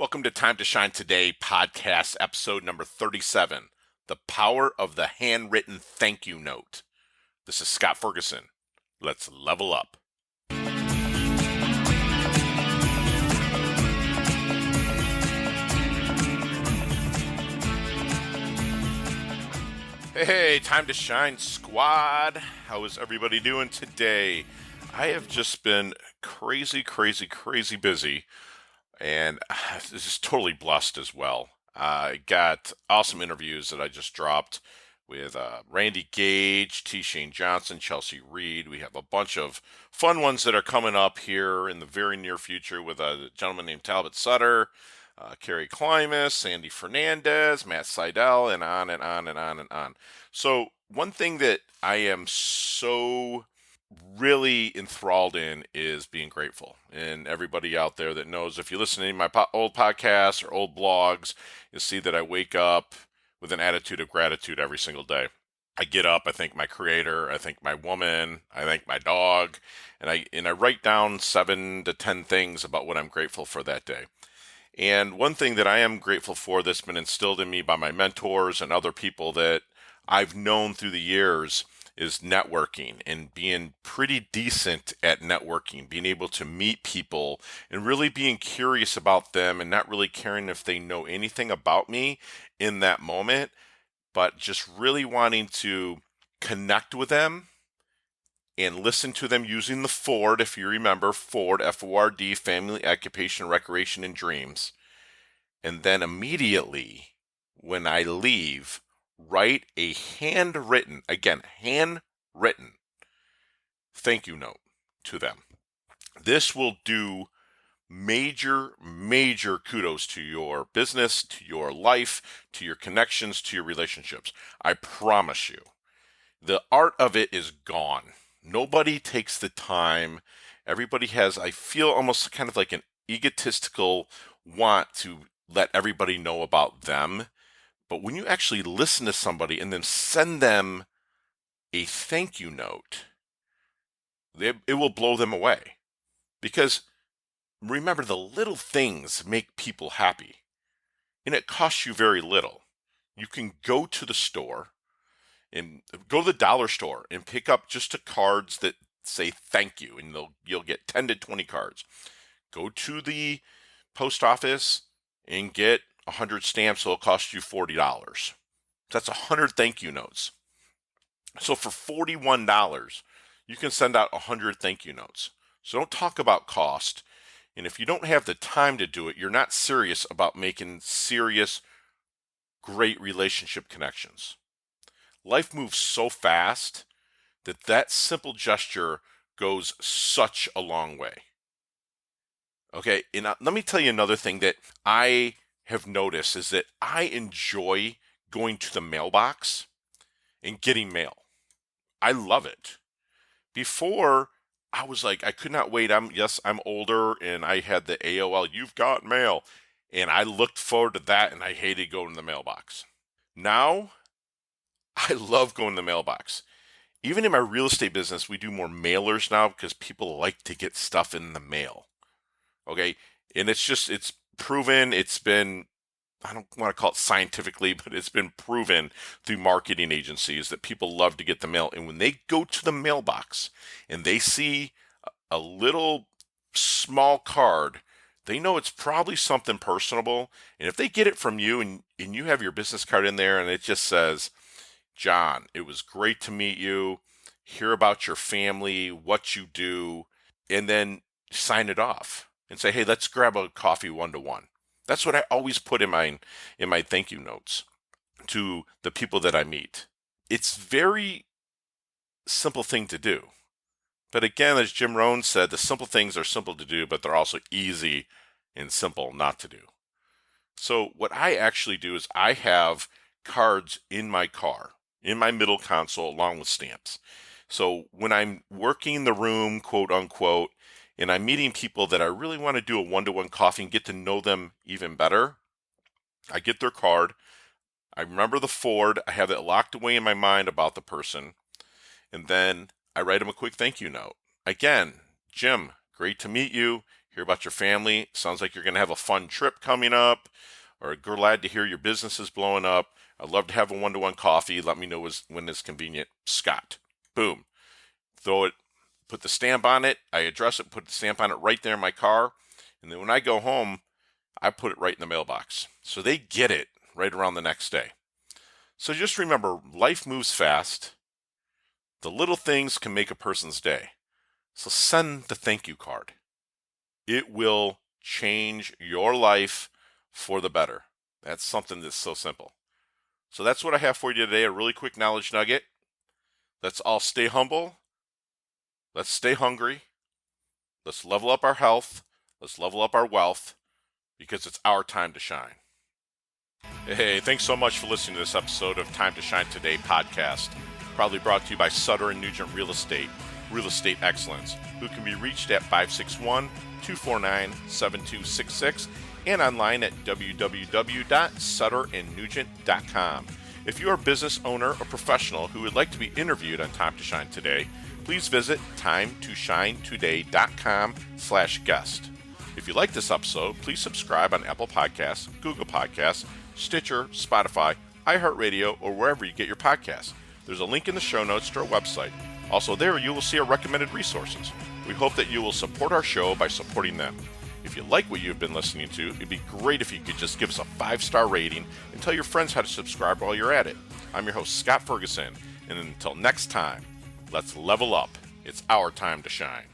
Welcome to Time to Shine Today podcast episode number 37, The Power of the Handwritten Thank You Note. This is Scott Ferguson. Let's level up. Hey, Time to Shine squad. How is everybody doing today? I have just been crazy busy, and this is totally blessed as well. I got awesome interviews that I just dropped with Randy Gage, T. Shane Johnson, Chelsea Reed. We have a bunch of fun ones that are coming up here in the very near future with a gentleman named Talbot Sutter, Kerry Klimas, Sandy Fernandez, Matt Seidel, and on and on and on and on. So one thing that I am so really enthralled in is being grateful. And everybody out there that knows, if you listen to any of my old podcasts or old blogs, you'll see that I wake up with an attitude of gratitude every single day. I get up, I thank my creator, I thank my woman, I thank my dog, and I write down 7 to 10 things about what I'm grateful for that day. And one thing that I am grateful for that's been instilled in me by my mentors and other people that I've known through the years is networking and being pretty decent at networking, being able to meet people and really being curious about them and not really caring if they know anything about me in that moment, but just really wanting to connect with them and listen to them using the Ford, if you remember, Ford, F-O-R-D, Family, Occupation, Recreation, and Dreams. And then immediately when I leave, write a handwritten thank you note to them. This will do major kudos to your business, to your life, to your connections, to your relationships. I promise you. The art of it is gone. Nobody takes the time. Everybody has, I feel, almost kind of like an egotistical want to let everybody know about them. But when you actually listen to somebody and then send them a thank you note, it will blow them away. Because remember, the little things make people happy. And it costs you very little. You can go to the store and go to the dollar store and pick up just the cards that say thank you, and you'll get 10 to 20 cards. Go to the post office and get 100 stamps, so it'll cost you $40. That's 100 thank you notes. So for $41, you can send out 100 thank you notes. So don't talk about cost. And if you don't have the time to do it, you're not serious about making serious, great relationship connections. Life moves so fast that simple gesture goes such a long way. Okay, and let me tell you another thing that I have noticed is that I enjoy going to the mailbox and getting mail. I love it. Before, I was like, I could not wait. I'm older, and I had the AOL, you've got mail, and I looked forward to that, and I hated going to the mailbox. Now, I love going to the mailbox. Even in my real estate business, we do more mailers now because people like to get stuff in the mail. Okay, and it's proven, I don't want to call it scientifically, but it's been proven through marketing agencies that people love to get the mail. And when they go to the mailbox and they see a little small card, they know it's probably something personable. And if they get it from you and you have your business card in there and it just says, John, it was great to meet you, hear about your family, what you do, and then sign it off and say, hey, let's grab a coffee 1-to-1. That's what I always put in my thank you notes to the people that I meet. It's very simple thing to do. But again, as Jim Rohn said, the simple things are simple to do, but they're also easy and simple not to do. So what I actually do is I have cards in my car, in my middle console, along with stamps. So when I'm working the room, quote unquote, and I'm meeting people that I really want to do a 1-to-1 coffee and get to know them even better, I get their card. I remember the Ford. I have it locked away in my mind about the person. And then I write them a quick thank you note. Again, Jim, great to meet you. hear about your family. Sounds like you're going to have a fun trip coming up, or glad to hear your business is blowing up. I'd love to have a one-to-one coffee. Let me know when it's convenient. Scott. Boom. Throw it, put the stamp on it. I address it, put the stamp on it right there in my car. And then when I go home, I put it right in the mailbox. So they get it right around the next day. So just remember, life moves fast. The little things can make a person's day. So send the thank you card. It will change your life for the better. That's something that's so simple. So that's what I have for you today, a really quick knowledge nugget. Let's all stay humble. Let's stay hungry. Let's level up our health. Let's level up our wealth, because it's our time to shine. Hey, thanks so much for listening to this episode of Time to Shine Today podcast, proudly brought to you by Sutter & Nugent Real Estate Excellence, who can be reached at 561-249-7266 and online at www.sutterandnugent.com. If you are a business owner or professional who would like to be interviewed on Time to Shine Today, please visit timetoshinetoday.com/guest. If you like this episode, please subscribe on Apple Podcasts, Google Podcasts, Stitcher, Spotify, iHeartRadio, or wherever you get your podcasts. There's a link in the show notes to our website. Also there, you will see our recommended resources. We hope that you will support our show by supporting them. If you like what you've been listening to, it'd be great if you could just give us a 5-star rating and tell your friends how to subscribe while you're at it. I'm your host, Scott Ferguson, and until next time, let's level up. It's our time to shine.